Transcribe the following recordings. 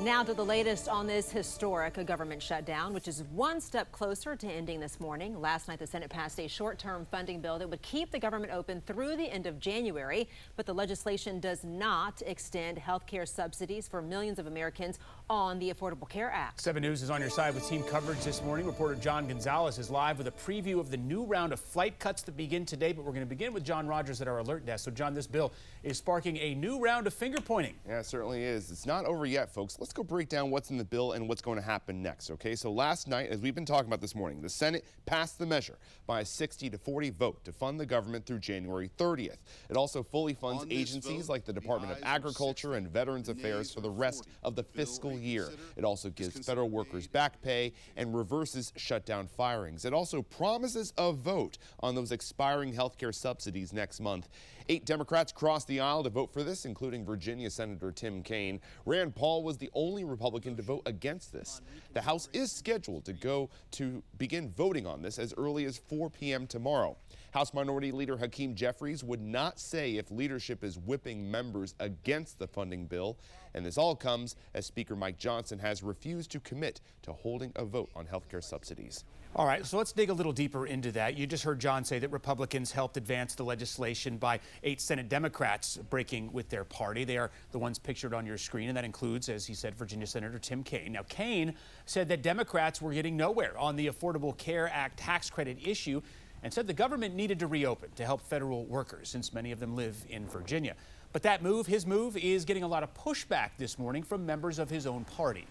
Now to the latest on this historic government shutdown, which is one step closer to ending this morning. Last night, the Senate passed a short-term funding bill that would keep the government open through the end of January. But the legislation does not extend health care subsidies for millions of Americans on the Affordable Care Act. 7 News is on your side with team coverage this morning. Reporter John Gonzalez is live with a preview of the new round of flight cuts that begin today. But we're going to begin with John Rogers at our alert desk. So, John, this bill is sparking a new round of finger pointing. Yeah, it certainly is. It's not over yet, folks. Let's go break down what's in the bill and what's going to happen next, okay? So last night, as we've been talking about this morning, the Senate passed the measure by a 60-40 vote to fund the government through January 30th. It also fully funds agencies like the Department of Agriculture and Veterans Affairs for the rest of the fiscal year. It also gives federal workers back pay and reverses shutdown firings. It also promises a vote on those expiring health care subsidies next month. 8 Democrats crossed the aisle to vote for this, including Virginia Senator Tim Kaine. Rand Paul was the only Republican to vote against this. The House is scheduled to begin voting on this as early as 4 p.m. tomorrow. House Minority Leader Hakeem Jeffries would not say if leadership is whipping members against the funding bill. And this all comes as Speaker Mike Johnson has refused to commit to holding a vote on health care subsidies. All right, so let's dig a little deeper into that. You just heard John say that Republicans helped advance the legislation by 8 Senate Democrats breaking with their party. They are the ones pictured on your screen, and that includes, as he said, Virginia Senator Tim Kaine. Now, Kaine said that Democrats were getting nowhere on the Affordable Care Act tax credit issue and said the government needed to reopen to help federal workers, since many of them live in Virginia. But that move, his move, is getting a lot of pushback this morning from members of his own party.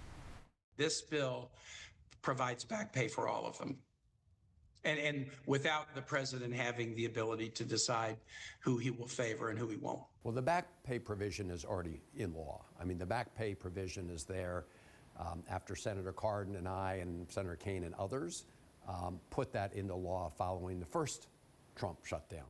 This bill provides back pay for all of them. And without the president having the ability to decide who he will favor and who he won't. Well, the back pay provision is already in law. I mean, the back pay provision is there after Senator Cardin and I and Senator Kaine and others put that into law following the first Trump shutdown.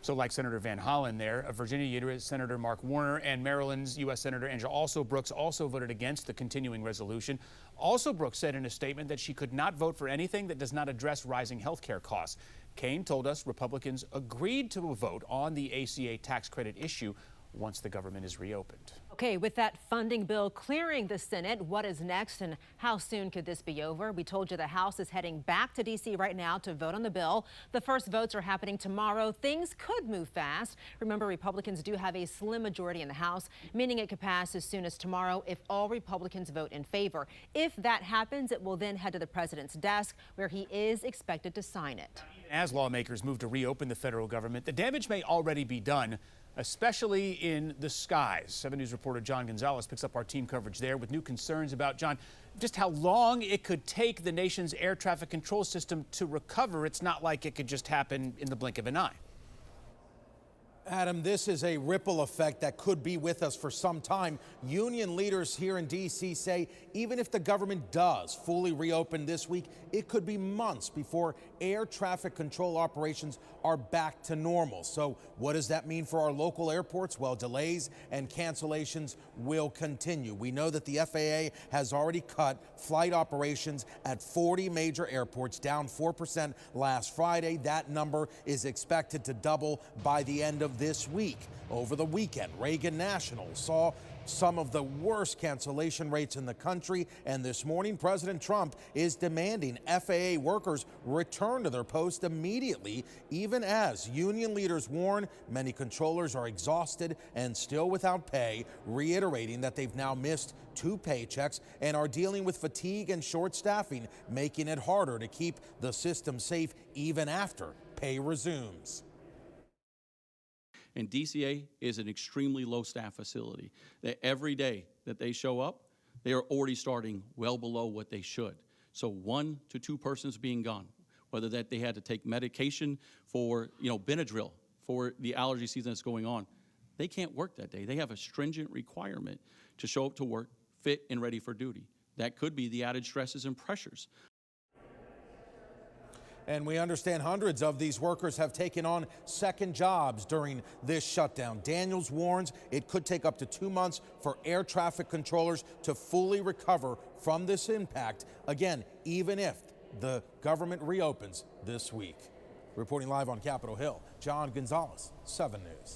So like Senator Van Hollen there, Virginia U.S. Senator Mark Warner and Maryland's U.S. Senator Angela Alsobrooks also voted against the continuing resolution. Alsobrooks said in a statement that she could not vote for anything that does not address rising health care costs. Kaine told us Republicans agreed to a vote on the ACA tax credit issue once the government is reopened. Okay, with that funding bill clearing the Senate, what is next and how soon could this be over? We told you the House is heading back to D.C. right now to vote on the bill. The first votes are happening tomorrow. Things could move fast. Remember, Republicans do have a slim majority in the House, meaning it could pass as soon as tomorrow if all Republicans vote in favor. If that happens, it will then head to the president's desk, where he is expected to sign it. As lawmakers move to reopen the federal government, the damage may already be done, especially in the skies. 7 News reporter John Gonzalez picks up our team coverage there with new concerns about, John, just how long it could take the nation's air traffic control system to recover. It's not like it could just happen in the blink of an eye. Adam, this is a ripple effect that could be with us for some time. Union leaders here in D.C. say even if the government does fully reopen this week, it could be months before air traffic control operations are back to normal. So what does that mean for our local airports? Well, delays and cancellations will continue. We know that the FAA has already cut flight operations at 40 major airports, down 4% last Friday. That number is expected to double by the end of this week. Over the weekend, Reagan National saw some of the worst cancellation rates in the country, and this morning President Trump is demanding FAA workers return to their posts immediately, even as union leaders warn many controllers are exhausted and still without pay, reiterating that they've now missed 2 paychecks and are dealing with fatigue and short staffing, making it harder to keep the system safe even after pay resumes. And DCA is an extremely low staff facility. That every day that they show up, they are already starting well below what they should. So 1 to 2 persons being gone, whether that they had to take medication for, Benadryl for the allergy season that's going on, they can't work that day. They have a stringent requirement to show up to work fit and ready for duty. That could be the added stresses and pressures. And we understand hundreds of these workers have taken on second jobs during this shutdown. Daniels warns it could take up to 2 months for air traffic controllers to fully recover from this impact. Again, even if the government reopens this week. Reporting live on Capitol Hill, John Gonzalez, 7 News.